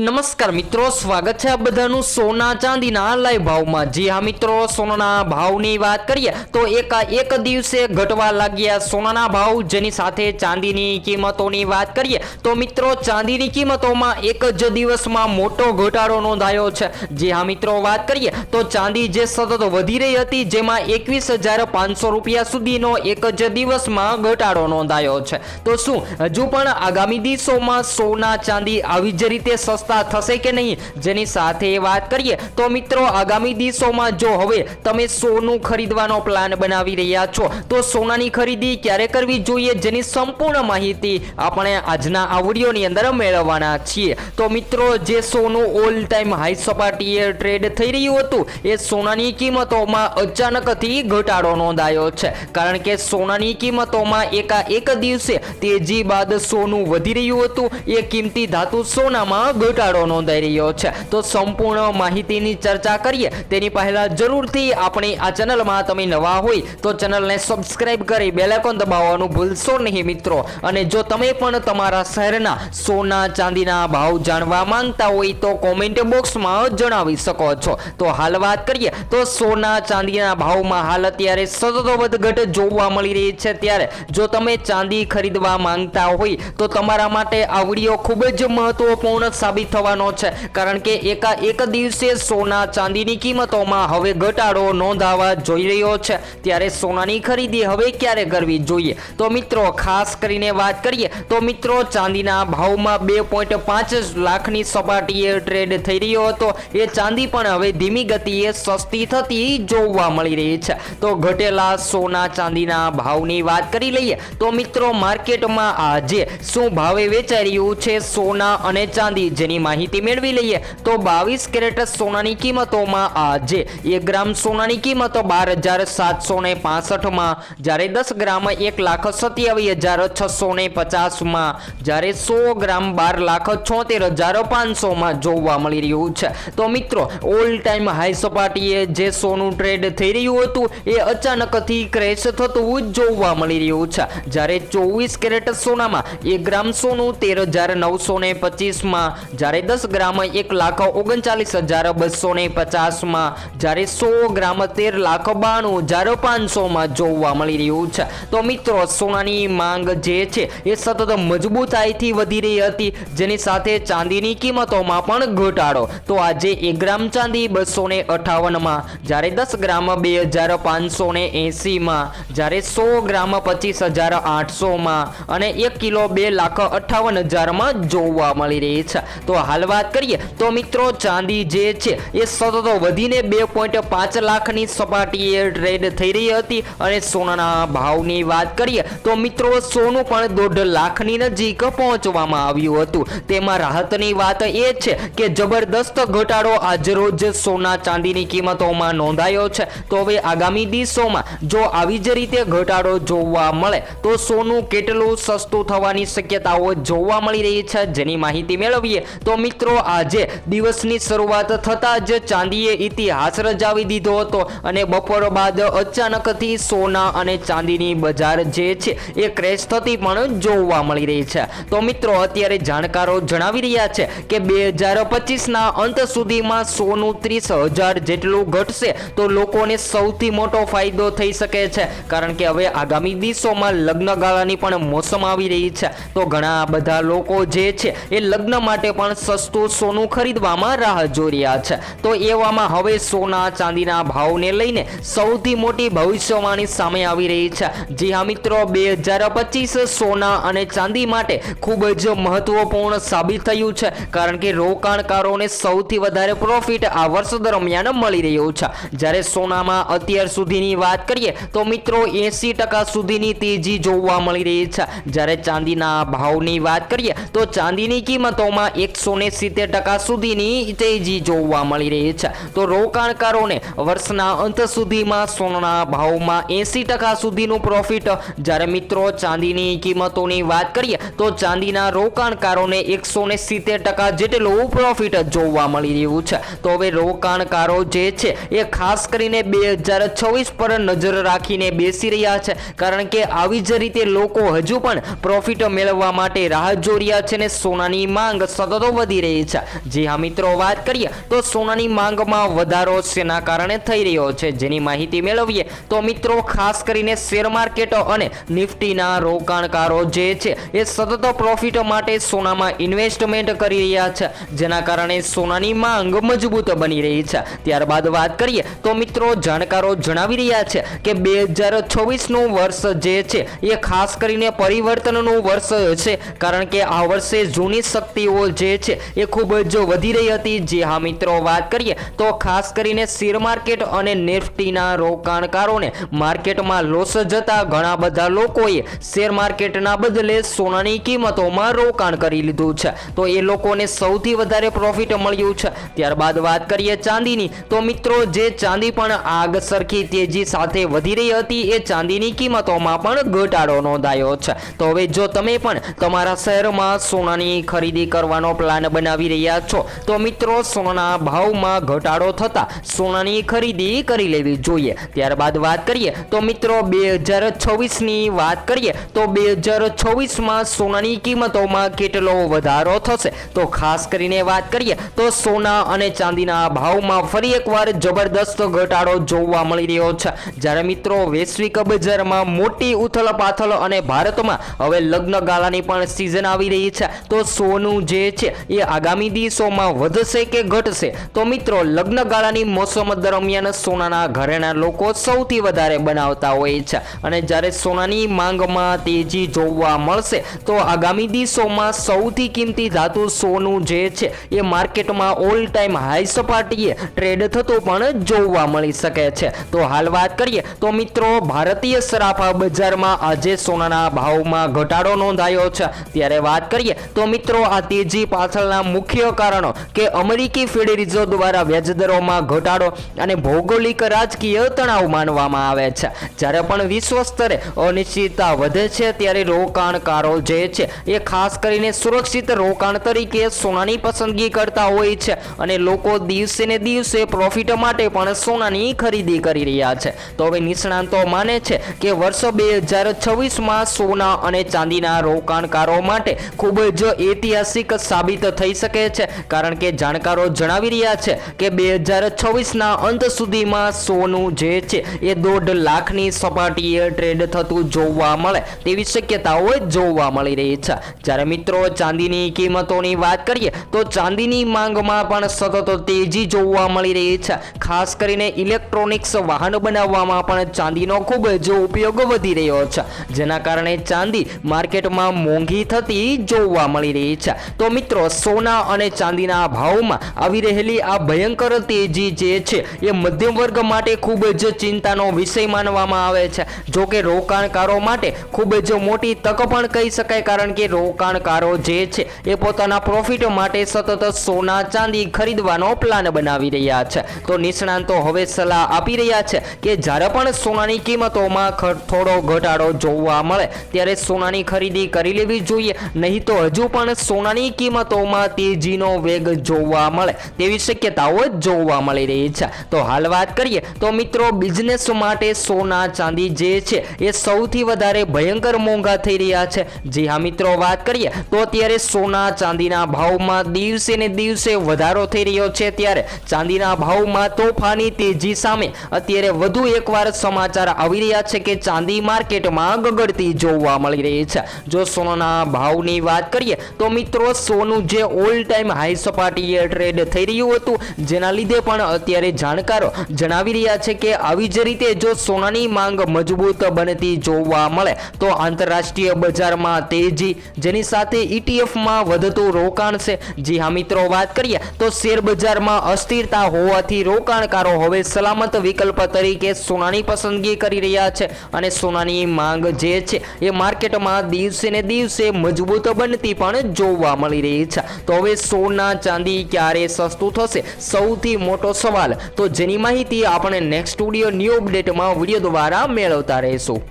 नमस्कार मित्रों, स्वागत है बधानु सोना चांदीना लाइव भाव। जी हाँ मित्रों, सोनाना भावनी बात करिए तो एक दिवसे घटवा लाग्या सोनाना भाव, जेनी साथे चांदीनी किंमतोनी बात करिए तो मित्रों चांदीनी किंमतोमां एक ज दिवसमां मोटो घटाडो नोंधायो छे। जी हाँ मित्रों, बात करिए तो चांदी जे सतत वधी रही हती जेमां 21,500 रूपिया सुधीनो एक ज दिवसमां घटाडो नोंधायो छे। तो शुं हजू पण आगामी दिवसोमां सोना चांदी आवी ज रीते सस्ता थशे के नहीं, जेनी साथे बात करिए तो मित्रों आगामी दिवसोमां जो हवे तमे सोनू खरीदवानो प्लान बनावी रह्या छो तो सोनानी खरीदी क्यारे करवी जोईए, जेनी संपूर्ण माहिती आपणे आजना आ विडियोनी अंदर मेळववाना छीए। तो मित्रों जे सोनू ऑल टाइम हाई सपाटीए ट्रेड थई रह्युं हतुं ए सोनानी किंमतोमां अचानकथी घटाडो नोंधायो छे, कारण के सोनानी किंमतोमां एक दिवसे तेजी बाद सोनू वधी रह्युं हतुं ए किंमती धातु सोनामां घटाडो नोंधाई रह्यो छे। तो संपूर्ण माहितीनी चर्चा करिए तेनी पहेला जरूरथी आपणी आ चेनलमां तमे नवा होय तो चेनलने सब्सक्राइब करी बेल आइकन दबाववानुं भूलशो नहीं मित्रों। अने जो तमे पण तमारा शहेरना सोना चांदीना भाव जाणवा मांगता होय तो कॉमेंट बॉक्समां जणावी शको छो। तो हाल वात करिए तो सोना चांदीना भावमां हाल अत्यारे सतत वधघट जोवा मळी रही छे, त्यारे जो तमे चांदी खरीदवा मांगता होय तो तमारा माटे आ विडियो खूब ज महत्वपूर्ण साबित थवानो छे, कारण के एक दिवसे सोना चांदीनी किंमतोमां हवे घटाडो नोंधावा जोई रह्यो छे, त्यारे सोनानी खरीदी हवे क्यारे करवी जोईए। तो मित्रों खास करीने वात करिए तो मित्रों चांदीना भावमां 2.5 लाखनी सपाटीए ट्रेड थई रह्यो हतो ए चांदी पण हवे धीमी गतिए सस्ती थती जोवा मळी रही छे। तो घटेला सोना चांदीना भावनी वात करी लईए तो मित्रों मार्केटमां आजे शुं भावे वेचाई रह्युं छे सोना अने चांदी, जेनी माहिती मेळवी लईए तो 22 कैरेट सोनानी किंमतोमां आजे 1 ग्राम सोनानी किंमत 12,765 मां, ज्यारे 10 ग्राम 1,27,650 मां, ज्यारे 100 ग्राम 12,76,500 मां जोवा मळी रह्युं छे। तो मित्रों ऑल टाइम हाई सपाटीए जे सोनू ट्रेड थई रह्युं हतुं ए अचानकथी क्रेश थतुं जोवा मळी रह्युं छे, ज्यारे 24 कैरेट सोनामां 1 ग्राम सोनू 13,925 मां, ज्यारे 10 ग्राम 1,39,250 मां, ज्यारे 100 ग्राम 13,92,500 मां जोवा मळी रह्युं छे। तो मित्रों सोनानी मांग जे छे ए सतत मजबूताईथी वधी रही हती, जेनी साथे चांदीनी किंमतोमां पण घटाडो। तो आजे 1 ग्राम चांदी 258 मां, ज्यारे 10 ग्राम 2,580 मां, ज्यारे 100 ग्राम 25,800 मां अने 1 किलो 2,58,000 मां जोवा मळी रही छे। तो हाल बात करिए तो मित्रों चांदी जे छे ए सतत वधीने 2.5 लाखनी सपाटीए ट्रेड थई रही हती अने सोनाना भावनी बात करिए तो मित्रों सोनू पण 1.5 लाखनी नजीक पहोंचवामां आव्युं हतुं। तेमां राहतनी वात ए छे के जबरदस्त घटाडो आज रोज सोना चांदीनी किंमतोमां नोंधायो छे। तो हवे आगामी दिवसोमां जो आवी ज रीते घटाडो जोवा मळे तो सोनू केटलुं सस्તું થવાની શક્યતાઓ જોવા મળી રહી છે, જેની માહિતી મેળવીએ તો मित्रों આજે દિવસની શરૂઆત થતા જ ચાંદીએ ઇતિહાસ રચાવી દીધો હતો અને બપોર બાદ અચાનકથી સોના અને ચાંદીની બજાર જે છે એ ક્રેશ થતી પણ જોવા મળી રહી છે। તો મિત્રો અત્યારે જાણકારો જણાવી રહ્યા છે કે 2025ના અંત સુધીમાં સોનું 30,000 જેટલું ઘટશે તો લોકોને સૌથી મોટો ફાયદો થઈ શકે છે, કારણ કે હવે આગામી દિવસોમાં લગ્નગાળાની પણ મોસમ આવી રહી છે। તો ઘણા બધા લોકો જે છે એ લગ્ન માટે પણ સસ્તું સોનું ખરીદવામાં રાહ જોઈ રહ્યા છે। તો એવામાં હવે સોના ચાંદીના ભાવને લઈને સૌથી મોટી ભવિષ્યવાણી સામે આવી રહી છે। જી હા મિત્રો, 2025 સોના અને ચાંદી માટે ખૂબ જ મહત્વપૂર્ણ સાબિત થયું છે, કારણ કે રોકાણકારોને સૌથી વધારે પ્રોફિટ આ વર્ષ દરમિયાન મળી રહ્યું છે। જ્યારે સોનામાં અત્યાર સુધીની વાત કરીએ તો મિત્રો 80% સુધીની તેજી જોવા મળી રહી છે, જ્યારે ચાંદીના ભાવની વાત કરીએ તો ચાંદીની કિંમતોમાં 170% સુધીની તેજી જોવા મળી રહી છે। તો રોકાણકારોને વર્ષના અંત સુધીમાં સોનાના ભાવમાં 80% સુધીનું પ્રોફિટ, જ્યારે મિત્રો ચાંદીની કિંમતોની વાત કરીએ તો ચાંદીના રોકાણકારોને 170% જેટલું પ્રોફિટ જોવા મળી રહ્યું છે। તો હવે રોકાણકારો જે છે એ ખાસ કરીને 2026 પર નજર રાખીને બેસી રહ્યા છે, કારણ કે આવી જ રીતે લોકો હજુ પણ પ્રોફિટ મેળવવા માટે રાહ જોઈ રહ્યા છે ને સોનાની માંગ સતત વધી રહી છે। જી હા મિત્રો, વાત કરીએ તો સોનાની માંગમાં વધારો શેના કારણે થઈ રહ્યો છે જેની માહિતી મેળવીએ તો મિત્રો ખાસ કરીને શેર માર્કેટ અને નિફ્ટીના રોકાણકારો જે છે એ સતત પ્રોફિટ માટે સોનામાં ઇન્વેસ્ટમેન્ટ કરી રહ્યા છે, જેના કારણે સોનાની માંગ મજબૂત બની રહી છે। ત્યારબાદ વાત કરીએ તો મિત્રો જાણકારો જણાવી રહ્યા છે કે 2026નું વર્ષ જે છે એ ખાસ કરીને પરિવર્તનનું વર્ષ છે, કારણ કે આ વર્ષે જૂની શક્તિઓ જે છે એ ખૂબ જ વધી રહી હતી। જે હા મિત્રો, વાત કરીએ તો ખાસ કરીને શેર માર્કેટ અને નિફ્ટીના રોકાણકારોને માર્કેટમાં લોસ જતા ઘણા બધા લોકોએ શેર માર્કેટના બદલે સોનાની કિંમતોમાં રોકાણ કરી લીધું છે, તો એ લોકોને સૌથી વધારે પ્રોફિટ મળ્યું છે। ત્યારબાદ વાત કરીએ ચાંદીની તો મિત્રો જે ચાંદી પણ આગ સરખી તેજી સાથે વધી રહી હતી એ ચાંદીની કિંમતોમાં પણ ઘટાડો નોંધાયો છે। તો હવે જો તમે પણ તમારા શહેરમાં સોનાની ખરીદી કરવાનો પ્લાન બનાવી રહ્યા છો તો મિત્રો સોનાના ભાવમાં ઘટાડો થતા સોનાની ખરીદી કરી લેવી જોઈએ। ત્યારબાદ વાત કરીએ તો મિત્રો 2026ની વાત કરીએ તો 2026માં સોનાની કિંમતોમાં કેટલો વધારો થશે તો ખાસ કરીને વાત કરીએ તો સોના અને ચાંદીના ભાવમાં ફરી એકવાર જબરદસ્ત ઘટાડો જોવા મળી રહ્યો છે, જ્યારે મિત્રો વૈશ્વિક બજારમાં મોટી ઉથલપાથલ અને ભારતમાં હવે લગ્ન ગાળાની પણ સિઝન આવી રહી છે, તો સોનું જે છે એ આગામી દિવસોમાં વધશે કે ઘટશે તો મિત્રો લગ્ન ગાળાની મોસમ દરમિયાન સોનાના ઘરેણા લોકો સૌથી વધારે બનાવતા હોય છે, અને જ્યારે સોનાની માંગમાં તેજી જોવા મળશે તો આગામી દિવસોમાં સૌથી કિંમતી ધાતુ સોનું જે છે એ માર્કેટમાં ઓલ ટાઈમ હાઈ સપાટીએ ટ્રેડ થતું પણ જોવા મળી શકે છે। તો હાલ વાત કરીએ તો મિત્રો ભારતીય સરાફા બજારમાં આજે સોનાના ભાવમાં ઘટાડો નોંધાયો છે। ત્યારે વાત કરીએ તો મિત્રો આ તેજી પાછળના મુખ્ય કારણો કે અમેરિકી ફેડ રિઝર્વ દ્વારા વ્યાજદરોમાં ઘટાડો અને ભૌગોલિક રાજકીય તણાવ માનવામાં આવે છે। જ્યારે પણ વિશ્વ સ્તરે અનિશ્ચિતતા વધે છે ત્યારે રોકાણકારો જે છે એ ખાસ કરીને સુરક્ષિત રોકાણ તરીકે સોનાની પસંદગી કરતા હોય છે, અને લોકો દિવસે ને દિવસે પ્રોફિટ માટે પણ સોનાની ખરીદી કરી રહ્યા છે। તો હવે નિષ્ણાંતો માને છે કે વર્ષ 2026માં સોના અને ચાંદીના રોકાણકારો માટે ખૂબ જ ઐતિહાસિક સાબિત થઈ શકે છે, કારણ કે જાણકારો જણાવી રહ્યા છે કે 2026ના અંત સુધીમાં સોનું જે છે એ 1.5 લાખની સપાટીએ ટ્રેડ થતું જોવા મળે તેવી શક્યતાઓ જોવા મળી રહી છે। જ્યારે મિત્રો ચાંદીની કિંમતોની વાત કરીએ તો ચાંદીની માંગમાં પણ સતત તેજી જોવા મળી રહી છે, ખાસ કરીને ઇલેક્ટ્રોનિક્સ વાહન બનાવવામાં પણ ચાંદીનો ખૂબ જ ઉપયોગ વધી રહ્યો છે, જેના કારણે ચાંદી માર્કેટમાં મોંઘી થતી જોવા મળી રહી છે। તો મિત્રો સોના અને ચાંદીના ભાવમાં આવી રહેલી આ ભયંકર તેજી જે છે એ મધ્યમ વર્ગ માટે ખૂબ જ ચિંતાનો વિષય માનવામાં આવે છે, જો કે રોકાણકારો માટે ખૂબ જ મોટી તક પણ કહી શકાય, કારણ કે રોકાણકારો જે છે એ પોતાના પ્રોફિટ માટે સતત સોના ચાંદી ખરીદવાનો પ્લાન બનાવી રહ્યા છે। તો નિષ્ણાંતો હવે સલાહ આપી રહ્યા છે કે જ્યારે પણ સોનાની કિંમતોમાં થોડો ઘટાડો જોવા મળે ત્યારે સોનાની ખરીદી કરી લેવી જોઈએ, નહીં તો હજુ પણ સોનાની કિંમતોમાં તેજીનો વેગ જોવા મળે તેવી શક્યતાઓ જોવા મળી રહી છે। તો હાલ વાત કરીએ તો મિત્રો બિઝનેસ માટે સોના ચાંદી જે છે એ સૌથી વધારે ભયંકર મોંઘા થઈ રહ્યા છે। જી હા મિત્રો, વાત કરીએ તો અત્યારે સોના ચાંદીના ભાવમાં દિવસે ને દિવસે વધારો થઈ રહ્યો છે, ત્યારે ચાંદીના ભાવમાં તોફાની તેજી સામે અત્યારે વધુ એકવાર સમાચાર આવી રહ્યા છે કે ચાંદી માર્કેટમાં ગગડતી જોવા મળી રહી છે। જો સોનાના ભાવની વાત કરીએ તો મિત્રો સોનું જે ઓલ ટાઈમ હાઈ સપાટીએ ટ્રેડ થઈ રહ્યું હતું, જેના લીધે પણ અત્યારે જાણકારો જણાવી રહ્યા છે કે આવી જ રીતે જો સોનાની માંગ મજબૂત બનતી જોવા મળે તો આંતરરાષ્ટ્રીય બજારમાં તેજી, જેની સાથે ETF-માં વધતું રોકાણ છે। જી હા મિત્રો, વાત કરીએ તો શેર બજારમાં અસ્થિરતા હોવાથી રોકાણકારો હવે સલામત વિકલ્પ તરીકે સોનાની પસંદગી કરી રહ્યા છે, અને સોનાની માંગ જે છે એ માર્કેટમાં દિવસે ને દિવસે મજબૂત બનતી પણ જોવા મળી રહી છે। તો હવે સોના ચાંદી ક્યારે સસ્તું થશે સૌથી મોટો સવાલ, તો જેની માહિતી આપણે નેક્સ્ટ સ્ટુડિયો ન્યૂ અપડેટમાં વિડીયો દ્વારા મેળવતા રહીશું।